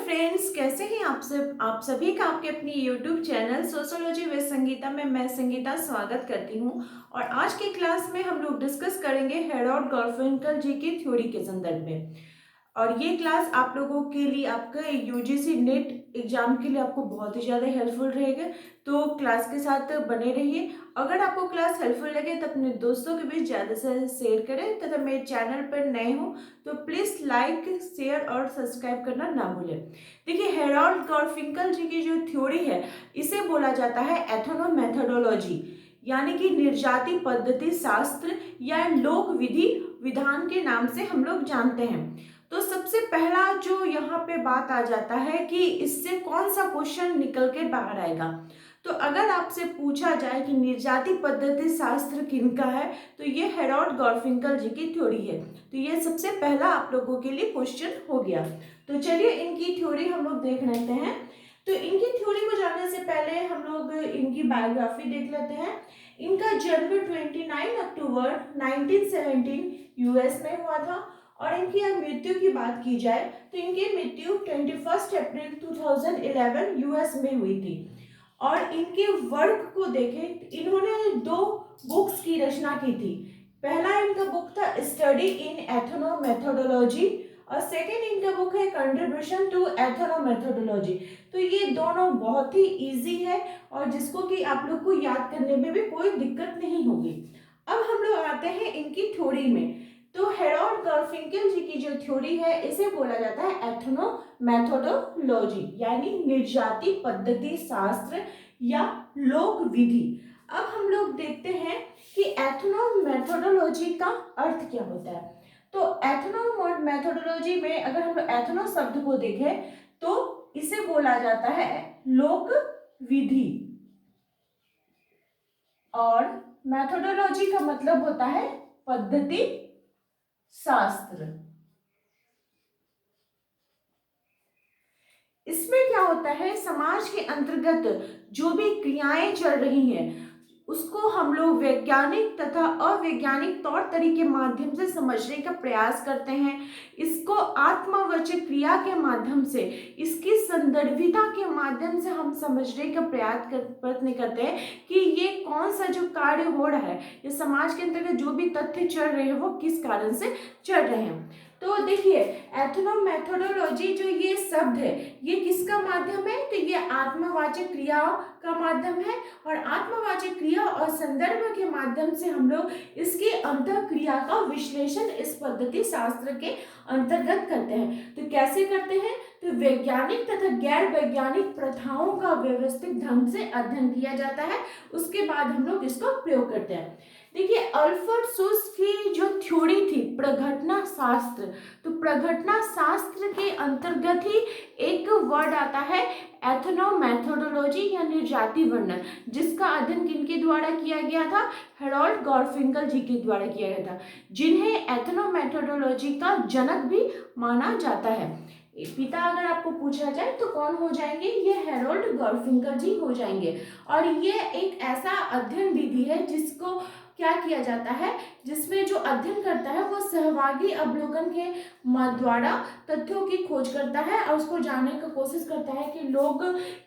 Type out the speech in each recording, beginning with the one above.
Friends, कैसे हैं आप सब। आप सभी का आपके अपनी YouTube channel sociology with Sangeeta में मैं संगीता स्वागत करती हूं। और आज की क्लास में हम लोग डिस्कस करेंगे हेरोल्ड गार्फिंकल जी की थ्योरी के संदर्भ में। और ये क्लास आप लोगों के लिए आपका यूजीसी नेट एग्जाम के लिए आपको बहुत ही ज़्यादा हेल्पफुल रहेगा। तो क्लास के साथ बने रहिए। अगर आपको क्लास हेल्पफुल लगे तो अपने दोस्तों के बीच ज़्यादा से ज़्यादा शेयर करें तथा मेरे चैनल पर नए हो तो प्लीज़ लाइक शेयर और सब्सक्राइब करना ना भूलें। देखिए, हेरोल्ड गार्फिंकल जी की जो थ्योरी है इसे बोला जाता है एथनोमेथोडोलॉजी, यानी कि निर्जाति पद्धति शास्त्र या लोक विधि विधान के नाम से हम लोग जानते हैं। तो सबसे पहला जो यहाँ पे बात आ जाता है कि इससे कौन सा क्वेश्चन निकल के बाहर आएगा। तो अगर आपसे पूछा जाए कि निर्जाति पद्धति शास्त्र किनका है तो ये हेरोल्ड गार्फिंकल जी की थ्योरी है। तो ये सबसे पहला आप लोगों के लिए क्वेश्चन हो गया। तो चलिए इनकी थ्योरी हम लोग देख लेते हैं। तो इनकी थ्योरी को जानने से पहले हम लोग इनकी बायोग्राफी देख लेते हैं। इनका जन्म 29 अक्टूबर 1917 यूएस में हुआ था। और इनकी अगर मृत्यु की बात की जाए तो इनकी मृत्यु 21 अप्रैल 2011 यूएस में हुई थी। और इनके वर्क को देखें तो इन्होंने दो बुक्स की रचना की थी। पहला इनका बुक था स्टडी इन एथनोमेथोडोलॉजी और सेकेंड इनका बुक है कंट्रीब्यूशन टू एथनोमेथोडोलॉजी। तो ये दोनों बहुत ही इजी है और जिसको कि आप लोग को याद करने में भी कोई दिक्कत नहीं होगी। अब हम लोग आते हैं इनकी थ्योरी में। तो हेरोल्ड गार्फिंकल जी की जो थ्योरी है इसे बोला जाता है एथनोमेथोडोलॉजी, यानी निर्जाति पद्धति शास्त्र या लोक विधि। अब हम लोग देखते हैं कि एथनोमेथोडोलॉजी का अर्थ क्या होता है। तो एथनोमेथोडोलॉजी में अगर हम एथनो शब्द को देखें तो इसे बोला जाता है लोक विधि और मेथोडोलॉजी का मतलब होता है पद्धति शास्त्र। इसमें क्या होता है, समाज के अंतर्गत जो भी क्रियाएं चल रही हैं उसको हम लोग वैज्ञानिक तथा अवैज्ञानिक तौर तरीके माध्यम से समझने का प्रयास करते हैं। इसको आत्मवाचक क्रिया के माध्यम से, इसकी संदर्भिता के माध्यम से हम समझने का प्रयत्न करते हैं कि ये कौन सा जो कार्य हो रहा है, ये समाज के अंतर्गत जो भी तथ्य चल रहे हैं वो किस कारण से चल रहे हैं। तो देखिए, एथनोमेथोडोलॉजी जो ये शब्द है ये किसका माध्यम है, तो ये आत्मवाचक क्रिया का माध्यम है। और आत्मवाचक क्रिया और संदर्भ के माध्यम से हम लोग इसके अंतः क्रिया का विश्लेषण इस पद्धति शास्त्र के अंतर्गत करते हैं। तो कैसे करते हैं, तो वैज्ञानिक तथा गैर वैज्ञानिक प्रथाओं का व्यवस्थित ढंग से अध्ययन किया जाता है, उसके बाद हम लोग इसको प्रयोग करते हैं। देखिए, अल्फ्रेड सुस की जो थ्योरी थी प्रघटना शास्त्र, तो प्रघटना शास्त्र के अंतर्गत ही एक वर्ड आता है एथनोमेथोडोलॉजी या निर्जाति वर्णन, जिसका अध्ययन किनके द्वारा किया गया था, हेरोल्ड गार्फिंकल जी के द्वारा किया गया था, जिन्हें एथनोमेथोडोलॉजी का जनक भी माना जाता है। पिता अगर आपको पूछा जाए तो कौन हो जाएंगे, ये हेरोल्ड गार्फिंकल जी हो जाएंगे। और ये एक ऐसा अध्ययन विधि है जिसको क्या किया जाता है, जिसमें जो अध्ययन करता है वो सहभागी अवलोकन के द्वारा तथ्यों की खोज करता है और उसको जानने की कोशिश करता है कि लोग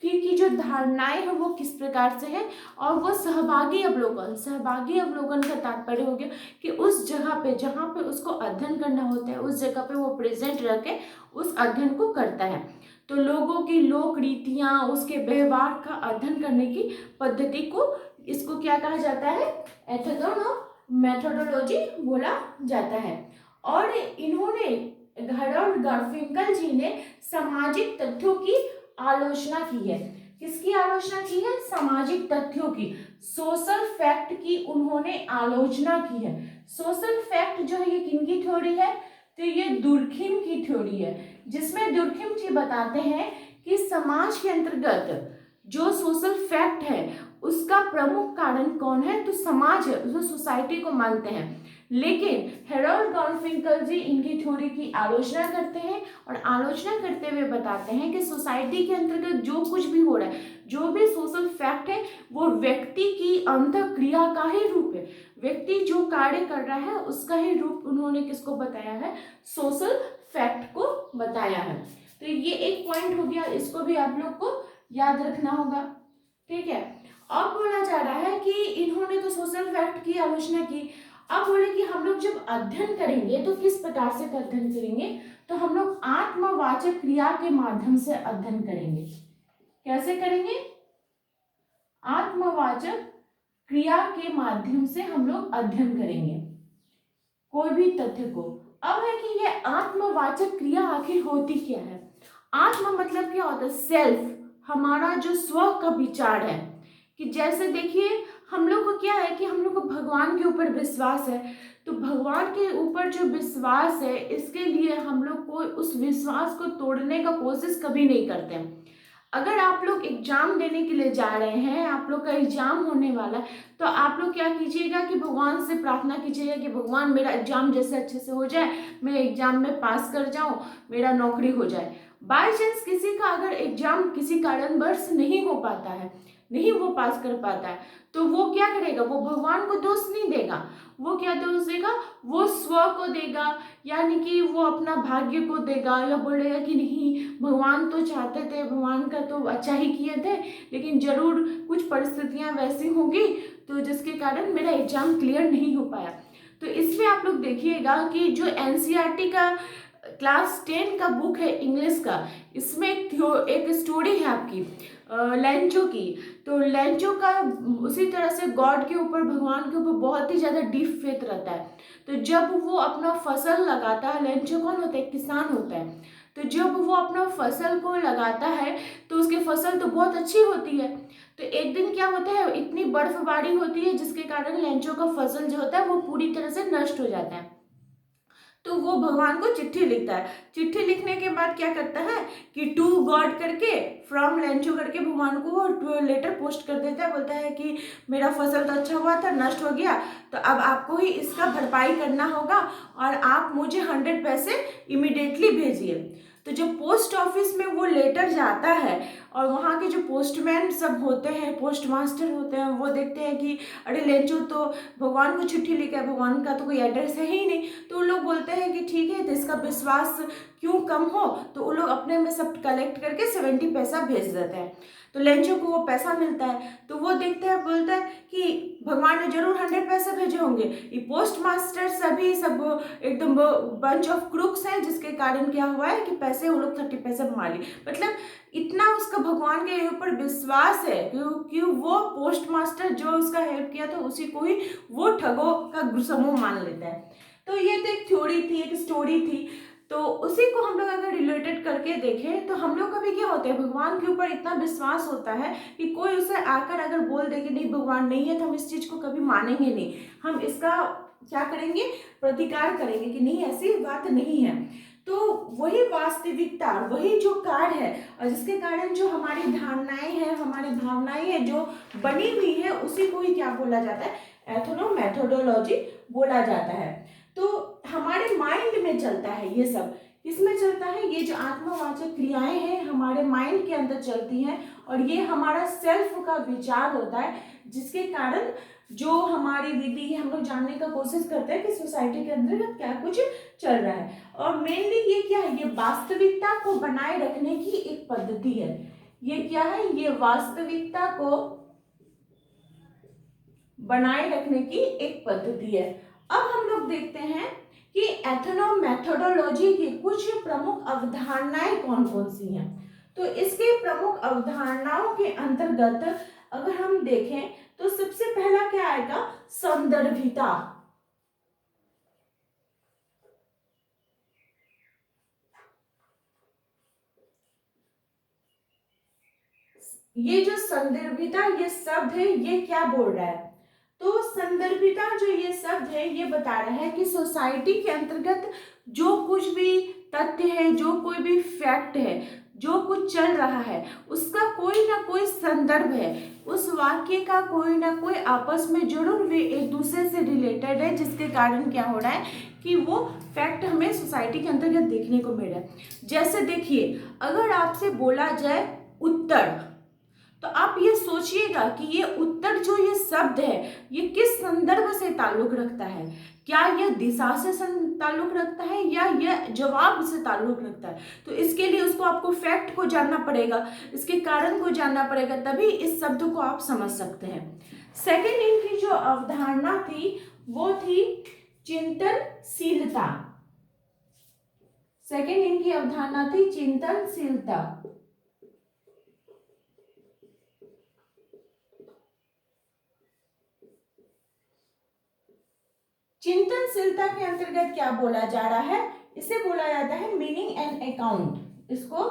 की जो धारणाएं हैं वो किस प्रकार से है। और वो सहभागी अवलोकन का तात्पर्य हो गया कि उस जगह पे जहाँ पे उसको अध्ययन करना होता है उस जगह पे वो प्रेजेंट रह के उस अध्ययन को करता है। तो लोगों की लोक रीतियाँ, उसके व्यवहार का अध्ययन करने की पद्धति को, इसको क्या कहा जाता है, एथनोमेथोडोलॉजी बोला जाता है। और इन्होंने, हेरोल्ड गार्फिंकल जी ने सामाजिक तथ्यों की आलोचना की है। किसकी आलोचना की है, सामाजिक तथ्यों की, सोशल फैक्ट की उन्होंने आलोचना की है। सोशल फैक्ट जो है ये किनकी थ्योरी है, तो ये दुर्खिम की थ्योरी है, जिसमें दुर्खिम जी बताते हैं कि समाज के अंतर्गत जो सोशल फैक्ट है उसका प्रमुख कारण कौन है, तो समाज है, जो सोसाइटी को मानते हैं। लेकिन हेरोल्ड गार्फिंकल जी इनकी थ्योरी की आलोचना करते हैं और आलोचना करते हुए बताते हैं कि सोसाइटी के अंतर्गत जो कुछ भी हो रहा है, जो भी सोशल फैक्ट है वो व्यक्ति की अंतः क्रिया का ही रूप है। व्यक्ति जो कार्य कर रहा है उसका ही रूप उन्होंने किसको बताया है, सोशल फैक्ट को बताया है। तो ये एक पॉइंट हो गया, इसको भी आप लोग को याद रखना होगा। ठीक है, अब बोला जा रहा है कि इन्होंने तो सोशल फैक्ट की आलोचना की। अब बोले कि हम लोग जब अध्ययन करेंगे तो किस प्रकार से अध्ययन करेंगे, तो हम लोग आत्मवाचक क्रिया के माध्यम से अध्ययन करेंगे। कैसे करेंगे? आत्मवाचक क्रिया के माध्यम से हम लोग अध्ययन करेंगे कोई भी तथ्य को। अब है कि ये आत्मवाचक क्रिया आखिर होती क्या है? आत्म मतलब क्या होता है? सेल्फ, हमारा जो स्व का विचार है। कि जैसे देखिए हम लोग को क्या है कि हम लोग को भगवान के ऊपर विश्वास है, तो भगवान के ऊपर जो विश्वास है इसके लिए हम लोग को उस विश्वास को तोड़ने का कोशिश कभी नहीं करते हैं। अगर आप लोग एग्जाम देने के लिए जा रहे हैं, आप लोग का एग्जाम होने वाला है, तो आप लोग क्या कीजिएगा कि भगवान से प्रार्थना कीजिएगा कि भगवान मेरा एग्जाम जैसे अच्छे से हो जाए, मैं एग्जाम में पास कर जाऊं, मेरा नौकरी हो जाए। बाय चांस किसी का अगर एग्जाम किसी कारणवश नहीं हो पाता है, नहीं वो पास कर पाता है, तो वो क्या करेगा? वो भगवान को दोष नहीं देगा, वो क्या दोष देगा? वो स्व को देगा, यानी कि वो अपना भाग्य को देगा, या बोलेगा कि नहीं भगवान तो चाहते थे, भगवान का तो अच्छा ही किए थे, लेकिन जरूर कुछ परिस्थितियां वैसी होंगी तो जिसके कारण मेरा एग्जाम क्लियर नहीं हो पाया। तो इसलिए आप लोग देखिएगा कि जो एनसीईआरटी का क्लास 10 का बुक है इंग्लिश का, इसमें एक स्टोरी है आपकी लेंचो की। तो लेंचो का उसी तरह से गॉड के ऊपर, भगवान के ऊपर बहुत ही ज़्यादा डीप फेथ रहता है। तो जब वो अपना फसल लगाता है, लेंचो कौन होता है? किसान होता है। तो जब वो अपना फसल को लगाता है तो उसकी फसल तो बहुत अच्छी होती है। तो एक दिन क्या होता है, इतनी बर्फबारी होती है जिसके कारण लेंचो का फसल जो होता है वो पूरी तरह से नष्ट हो जाता है। तो वो भगवान को चिट्ठी लिखता है। चिट्ठी लिखने के बाद क्या करता है कि टू गॉड करके, फ्रॉम लेंचो करके भगवान को वो लेटर पोस्ट कर देता है। बोलता है कि मेरा फसल तो अच्छा हुआ था, नष्ट हो गया, तो अब आपको ही इसका भरपाई करना होगा और आप मुझे 100 पैसे इमीडिएटली भेजिए। तो जब पोस्ट ऑफिस में वो लेटर जाता है और वहाँ के जो पोस्टमैन सब होते हैं, पोस्ट मास्टर होते हैं, वो देखते हैं कि अरे लेंचो तो भगवान को चिट्ठी लिखा है, भगवान का तो कोई एड्रेस है ही नहीं। तो वो लोग बोलते हैं कि ठीक है, तो इसका विश्वास क्यों कम हो, तो वो लोग अपने में सब कलेक्ट करके 70 पैसा भेज देते हैं। तो लेंचो को वो पैसा मिलता है, तो वो देखता है, बोलता है कि भगवान ने जरूर 100 पैसे भेजे होंगे, ये पोस्ट मास्टर सभी सब एकदम बंच ऑफ क्रूक्स हैं, जिसके कारण क्या हुआ है कि पैसे वो लोग 30 पैसे मार लिए। मतलब इतना उसका भगवान के ऊपर विश्वास है क्योंकि वो पोस्ट मास्टर जो उसका हेल्प किया था उसी को ही वो ठगों का समूह मान लेता है। तो ये तो एक थ्योरी थी, एक स्टोरी थी। तो उसी को हम लोग अगर रिलेटेड करके देखें तो हम लोग का भी क्या होता है, भगवान के ऊपर इतना विश्वास होता है कि कोई उसे आकर अगर बोल दे कि नहीं भगवान नहीं है, तो हम इस चीज को कभी मानेंगे नहीं, हम इसका क्या करेंगे, प्रतिकार करेंगे कि नहीं ऐसी बात नहीं है। तो वही वास्तविकता, वही जो कार्य है और जिसके कारण जो हमारी धारणाएं हैं, हमारी भावनाएं हैं जो बनी हुई है, उसी को ही क्या बोला जाता है, एथनोमेथोडोलॉजी बोला जाता है। तो हमारे माइंड में चलता है ये सब, किसमें चलता है, ये जो आत्मवाचक क्रियाएं हैं हमारे माइंड के अंदर चलती हैं और ये हमारा सेल्फ का विचार होता है, जिसके कारण जो हमारी विधि है हम लोग जानने का कोशिश करते हैं कि सोसाइटी के अंदर क्या कुछ चल रहा है। और मेनली ये क्या है, ये वास्तविकता को बनाए रखने की एक पद्धति है। ये क्या है, ये वास्तविकता को बनाए रखने की एक पद्धति है। अब हम लोग देखते हैं कि एथनोमेथोडोलॉजी की कुछ प्रमुख अवधारणाएं कौन कौन सी हैं। तो इसके प्रमुख अवधारणाओं के अंतर्गत अगर हम देखें तो सबसे पहला क्या आएगा, संदर्भिता। ये जो संदर्भिता ये शब्द है, ये क्या बोल रहा है, तो संदर्भिता जो ये शब्द है ये बता रहा है कि सोसाइटी के अंतर्गत जो कुछ भी तथ्य है, जो कोई भी फैक्ट है, जो कुछ चल रहा है, उसका कोई ना कोई संदर्भ है, उस वाक्य का कोई ना कोई आपस में जरूर वे एक दूसरे से रिलेटेड है, जिसके कारण क्या हो रहा है कि वो फैक्ट हमें सोसाइटी के अंतर्गत देखने को मिल रहा है। जैसे देखिए, अगर आपसे बोला जाए उत्तर, तो आप ये सोचिएगा कि ये उत्तर जो ये शब्द है ये किस संदर्भ से ताल्लुक रखता है, क्या यह दिशा से ताल्लुक रखता है या यह जवाब से ताल्लुक रखता है। तो इसके लिए उसको आपको फैक्ट को जानना पड़ेगा, इसके कारण को जानना पड़ेगा, तभी इस शब्द को आप समझ सकते हैं। सेकेंड इनकी जो अवधारणा थी वो थी चिंतनशीलता। सेकेंड इनकी अवधारणा थी चिंतनशीलता। चिंतनशीलता के अंतर्गत क्या बोला जा रहा है, इसे बोला जाता है मीनिंग एंड अकाउंट। इसको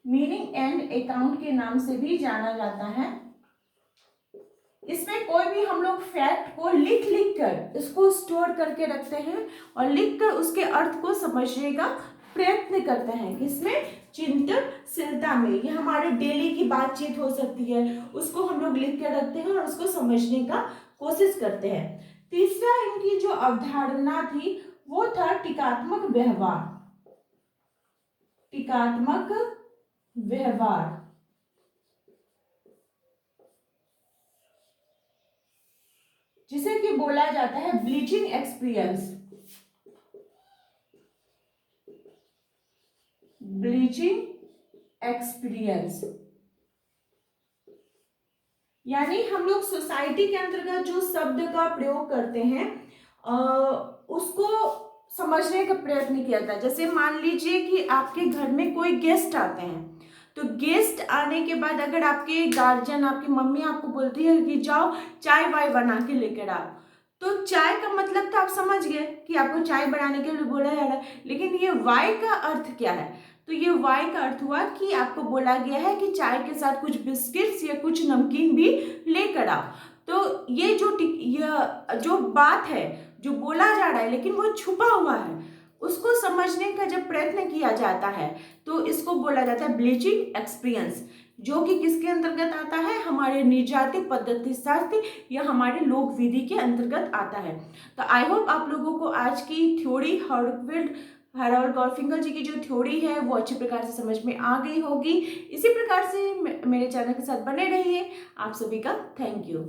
मीनिंग एंड अकाउंट के नाम से भी जाना जाता है। इसमें कोई भी हम लोग फैक्ट को लिख कर इसको स्टोर करके रखते हैं और लिख कर उसके अर्थ को समझने का प्रयत्न करते हैं। किसमें? चिंतनशीलता में। ये हमारे डेली की बातचीत हो सकती है, उसको हम लोग लिख कर रखते हैं और उसको समझने का कोशिश करते हैं। तीसरा इनकी जो अवधारणा थी वो था टीकात्मक व्यवहार। टीकात्मक व्यवहार, जिसे कि बोला जाता है ब्लीचिंग एक्सपीरियंस। ब्लीचिंग एक्सपीरियंस यानी हम लोग सोसाइटी के अंतर्गत जो शब्द का प्रयोग करते हैं उसको समझने का प्रयत्न किया था। जैसे मान लीजिए कि आपके घर में कोई गेस्ट आते हैं, तो गेस्ट आने के बाद अगर आपके गार्जियन, आपकी मम्मी आपको बोलती है कि जाओ चाय वाय बना के लेकर आओ, तो चाय का मतलब तो आप समझ गए कि आपको चाय बनाने के लिए बोला जा रहा है, लेकिन ये वाय का अर्थ क्या है? तो ये वाय का अर्थ हुआ कि आपको बोला गया है कि चाय के साथ कुछ बिस्किट्स या कुछ नमकीन भी लेकर आओ। तो ये जो बात है, जो बोला जा रहा है लेकिन वो छुपा हुआ है, उसको समझने का जब प्रयत्न किया जाता है तो इसको बोला जाता है ब्लीचिंग एक्सपीरियंस, जो कि किसके अंतर्गत आता है? हमारे निर्जातिक पद्धति शास्त्र या हमारे लोक विधि के अंतर्गत आता है। तो आई होप आप लोगों को आज की थ्योरी हैरोल्ड गॉर्फिंकल जी की जो थ्योरी है वो अच्छी प्रकार से समझ में आ गई होगी। इसी प्रकार से मेरे चैनल के साथ बने रहिए। आप सभी का थैंक यू।